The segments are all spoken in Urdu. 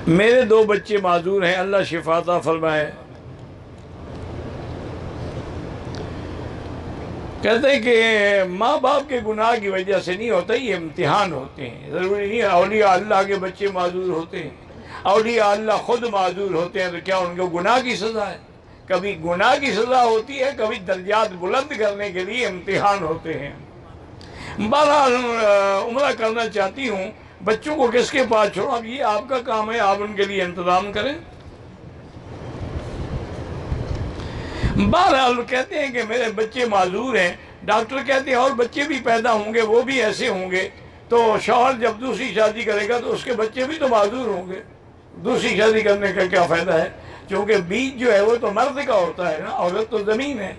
میرے 2 بچے معذور ہیں، اللہ شفا عطا فرمائے۔ کہتے ہیں کہ ماں باپ کے گناہ کی وجہ سے نہیں ہوتا، یہ امتحان ہوتے ہیں۔ ضروری نہیں اولیاء اللہ کے بچے معذور ہوتے ہیں، اولیاء اللہ خود معذور ہوتے ہیں، تو کیا ان کو گناہ کی سزا ہے؟ کبھی گناہ کی سزا ہوتی ہے، کبھی درجات بلند کرنے کے لیے امتحان ہوتے ہیں۔ بہرحال عمرہ کرنا چاہتی ہوں، بچوں کو کس کے پاس چھوڑوں؟ اب یہ آپ کا کام ہے، آپ ان کے لیے انتظام کریں۔ بہرحال کہتے ہیں کہ میرے بچے معذور ہیں، ڈاکٹر کہتے ہیں اور بچے بھی پیدا ہوں گے، وہ بھی ایسے ہوں گے، تو شوہر جب دوسری شادی کرے گا تو اس کے بچے بھی تو معذور ہوں گے، دوسری شادی کرنے کا کیا فائدہ ہے؟ کیونکہ بیج جو ہے وہ تو مرد کا ہوتا ہے نا، عورت تو زمین ہے۔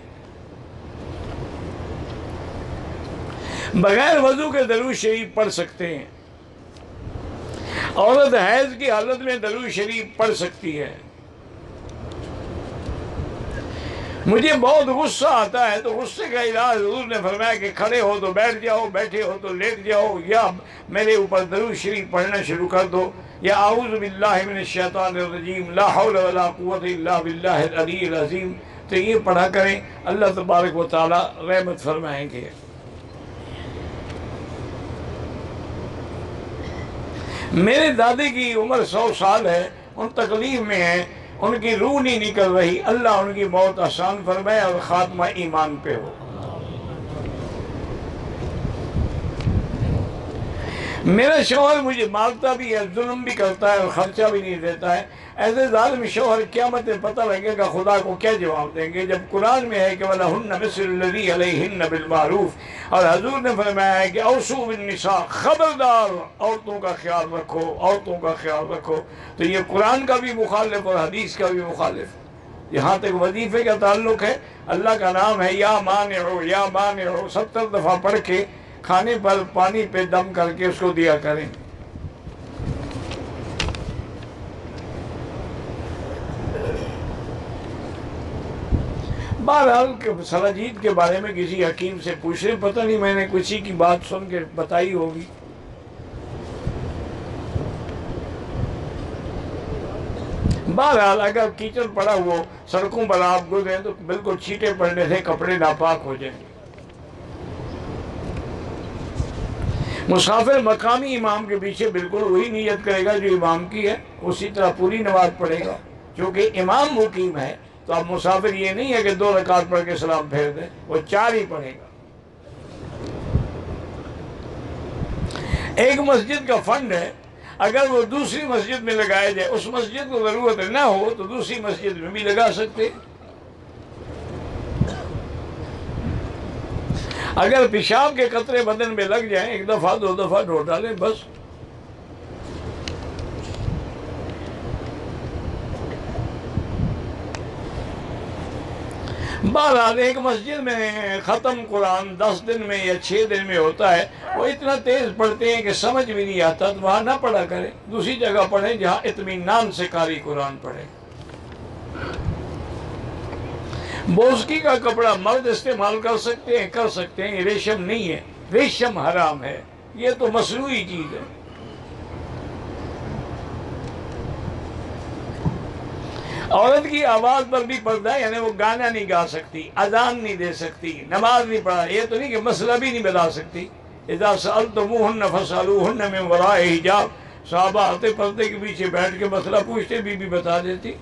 بغیر وضو کے درود شریف پڑھ سکتے ہیں، عورت حیض کی حالت میں درود شریف پڑھ سکتی ہے۔ مجھے بہت غصہ آتا ہے تو غصے کا علاج حضور نے فرمایا کہ کھڑے ہو تو بیٹھ جاؤ، بیٹھے ہو تو لیٹ جاؤ، یا میرے اوپر درود شریف پڑھنا شروع کر دو، یا اعوذ باللہ من الشیطان الرجیم لا حول ولا قوت الا باللہ العلی العظیم، تو یہ پڑھا کریں، اللہ تبارک و تعالی رحمت فرمائیں گے۔ میرے دادے کی عمر 100 سال ہے، ان تکلیف میں ہیں، ان کی روح نہیں نکل رہی، اللہ ان کی موت آسان فرمائے اور خاتمہ ایمان پہ ہو۔ میرا شوہر مجھے مارتا بھی ہے، ظلم بھی کرتا ہے اور خرچہ بھی نہیں دیتا ہے، ایسے ظالم شوہر قیامت میں پتہ لگے گا خدا کو کیا جواب دیں گے، جب قرآن میں ہے کہ وَلَهُنَّ مِثْلُ الَّذِي عَلَيْهِنَّ بِالْمَعْرُوفِ، اور حضور نے فرمایا ہے کہ اوصوا بالنساء، خبردار عورتوں کا خیال رکھو، عورتوں کا خیال رکھو، تو یہ قرآن کا بھی مخالف اور حدیث کا بھی مخالف۔ یہاں تک وظیفے کا تعلق ہے، اللہ کا نام ہے یا مانعو یا مانعو، 70 دفعہ پڑھ کے کھانے پر پانی پہ دم کر کے اس کو دیا کریں۔ بہرحال سلاجید کے بارے میں کسی حکیم سے پوچھ رہے، پتہ نہیں میں نے کسی کی بات سن کے بتائی ہوگی۔ بہرحال اگر کیچڑ پڑا ہو سڑکوں پر آپ گزریں تو بالکل چھینٹے پڑنے سے کپڑے ناپاک ہو جائیں۔ مسافر مقامی امام کے پیچھے بالکل وہی نیت کرے گا جو امام کی ہے، اسی طرح پوری نماز پڑھے گا، کیونکہ امام مقیم ہے، تو اب مسافر یہ نہیں ہے کہ 2 رکعت پڑھ کے سلام پھیر دے، وہ 4 ہی پڑھے گا۔ ایک مسجد کا فنڈ ہے، اگر وہ دوسری مسجد میں لگایا جائے، اس مسجد کو ضرورت نہ ہو تو دوسری مسجد میں بھی لگا سکتے۔ اگر پیشاب کے قطرے بدن میں لگ جائیں، 1 دفعہ 2 دفعہ دھو ڈالیں بس۔ بہرحال ایک مسجد میں ختم قرآن 10 دن میں یا 6 دن میں ہوتا ہے، وہ اتنا تیز پڑھتے ہیں کہ سمجھ بھی نہیں آتا، تو وہاں نہ پڑھا کریں، دوسری جگہ پڑھیں جہاں اطمینان سے قاری قرآن پڑھیں۔ بوسکی کا کپڑا مرد استعمال کر سکتے ہیں، یہ ریشم نہیں ہے، ریشم حرام ہے، یہ تو مصنوعی چیز ہے۔ عورت کی آواز پر بھی پردہ ہے، یعنی وہ گانا نہیں گا سکتی، اذان نہیں دے سکتی، نماز نہیں پڑھا، یہ تو نہیں کہ مسئلہ بھی نہیں بتا سکتی۔ اذا سألتموہن فاسألوہن من وراء حجاب، صحابہ آتے پردے کے پیچھے بیٹھ کے مسئلہ پوچھتے، بی بی بتا دیتی۔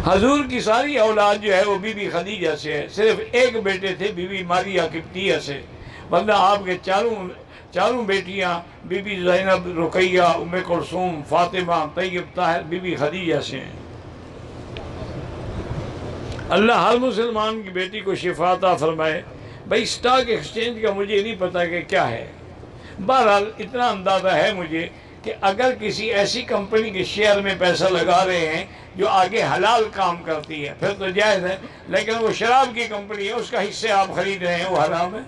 حضور کی ساری اولاد جو ہے وہ بی بی خدیجہ سے ہے، صرف ایک بیٹے تھے بی بی ماریہ قبطیہ سے، ورنہ آپ کے چاروں بیٹیاں بی بی زینب، رقیہ، ام کلثوم، فاطمہ، طیب، طاہر بی بی خدیجہ سے ہیں۔ اللہ ہر مسلمان کی بیٹی کو شفا عطا فرمائے۔ بھائی اسٹاک ایکسچینج کا مجھے نہیں پتا کہ کیا ہے، بہرحال اتنا اندازہ ہے مجھے کہ اگر کسی ایسی کمپنی کے شیئر میں پیسہ لگا رہے ہیں جو آگے حلال کام کرتی ہے پھر تو جائز ہے، لیکن وہ شراب کی کمپنی ہے، اس کا حصے آپ خرید رہے ہیں، وہ حرام ہے۔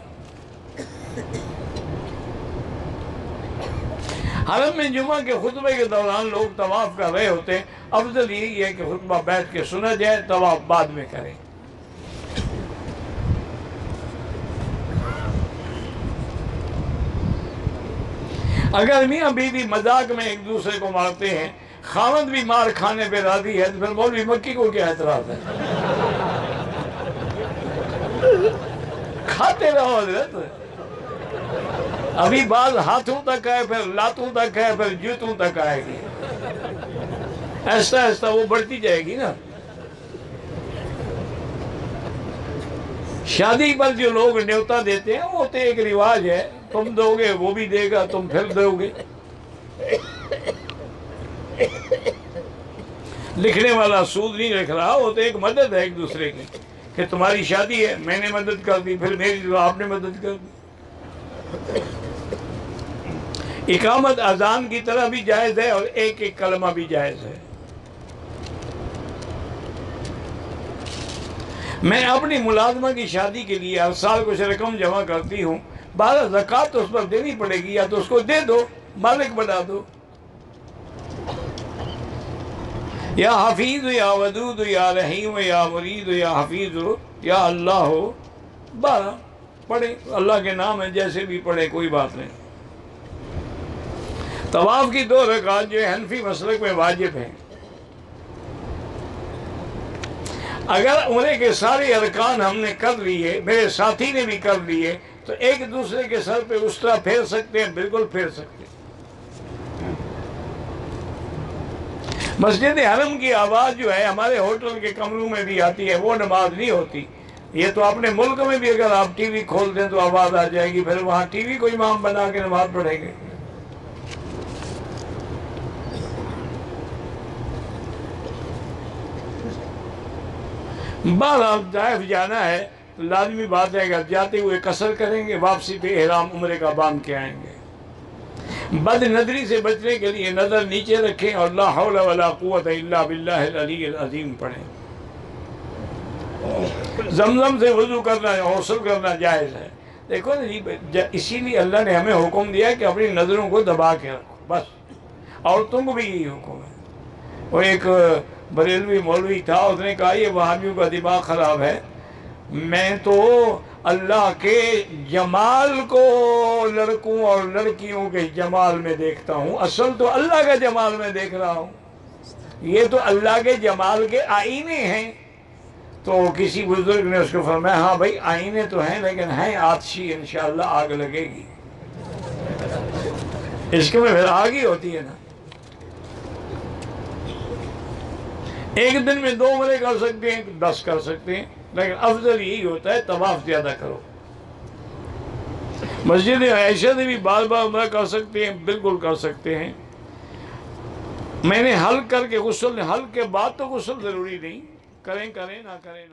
حرم میں جمعہ کے خطبے کے دوران لوگ طواف کر رہے ہوتے ہیں، افضل یہی ہے کہ خطبہ بیٹھ کے سنا جائے، طواف بعد میں کریں۔ اگر میاں بیوی مذاق میں ایک دوسرے کو مارتے ہیں، خاوند بھی مار کھانے پہ راضی ہے، تو پھر مولوی مکی کو کیا اعتراض ہے؟ کھاتے رہو حضرت. ابھی بعض ہاتھوں تک ہے، پھر لاتوں تک ہے، پھر جوتوں تک آئے گی. ایسا ایسا وہ بڑھتی جائے گی نا. شادی پر جو لوگ نیوتا دیتے ہیں وہ تو ایک رواج ہے، تم دو گے وہ بھی دے گا، تم پھر دو گے. لکھنے والا سود نہیں لکھ رہا، وہ تو ایک مدد ہے ایک دوسرے کی، کہ تمہاری شادی ہے میں نے مدد کر دی، پھر میری تو آپ نے مدد کر دی. اقامت اذان کی طرح بھی جائز ہے اور ایک ایک کلمہ بھی جائز ہے. میں اپنی ملازمہ کی شادی کے لیے ہر سال کچھ رقم جمع کرتی ہوں، بعض زکوٰۃ تو اس پر دینی پڑے گی، یا تو اس کو دے دو، مالک بنا دو. یا حفیظ یا ودود یا رحیم یا مرید یا حفیظ یا اللہ ہو، 12 پڑھیں، اللہ کے نام ہے، جیسے بھی پڑھیں کوئی بات نہیں. طواف کی 2 رکعات جو ہے حنفی مسلک میں واجب ہیں. اگر عمرے کے سارے ارکان ہم نے کر لیے، میرے ساتھی نے بھی کر لیے، تو ایک دوسرے کے سر پہ اس طرح پھیر سکتے ہیں، بالکل پھیر سکتے ہیں. مسجد حرم کی آواز جو ہے ہمارے ہوٹل کے کمروں میں بھی آتی ہے، وہ نماز نہیں ہوتی. یہ تو اپنے ملک میں بھی اگر آپ ٹی وی کھول دیں تو آواز آ جائے گی، پھر وہاں ٹی وی کو امام بنا کے نماز پڑھیں گے. بہرحال طائف جانا ہے تو لازمی بات ہے کہ جاتے ہوئے قصر کریں گے، واپسی پہ احرام عمرے کا باندھ کے آئیں گے. بد نظری سے بچنے کے لیے نظر نیچے رکھیں اور لا حول ولا قوت الا باللہ العلی العظیم پڑھیں. زمزم سے وضو کرنا، غسل کرنا جائز ہے. دیکھو نا جی، اسی لیے اللہ نے ہمیں حکم دیا کہ اپنی نظروں کو دبا کے رکھو، بس. عورتوں کو بھی یہی حکم ہے. وہ ایک بریلوی مولوی تھا، اس نے کہا یہ وہابیوں کا دماغ خراب ہے، میں تو اللہ کے جمال کو لڑکوں اور لڑکیوں کے جمال میں دیکھتا ہوں، اصل تو اللہ کا جمال میں دیکھ رہا ہوں. یہ تو اللہ کے جمال کے آئینے ہیں. تو کسی بزرگ نے اس کو فرمایا ہاں بھائی آئینے تو ہیں، لیکن ہیں آتشی، انشاءاللہ آگ لگے گی. عشق میں پھر آگ ہی ہوتی ہے نا. ایک دن میں 2 عمرے کر سکتے ہیں، 10 کر سکتے ہیں، لیکن افضل یہی ہوتا ہے طواف زیادہ کرو. مسجد عائشہ سے بھی بار بار عمرہ کر سکتے ہیں، بالکل کر سکتے ہیں. میں نے حل کر کے غسل، حل کے بعد تو غسل ضروری نہیں، کریں نہ کریں.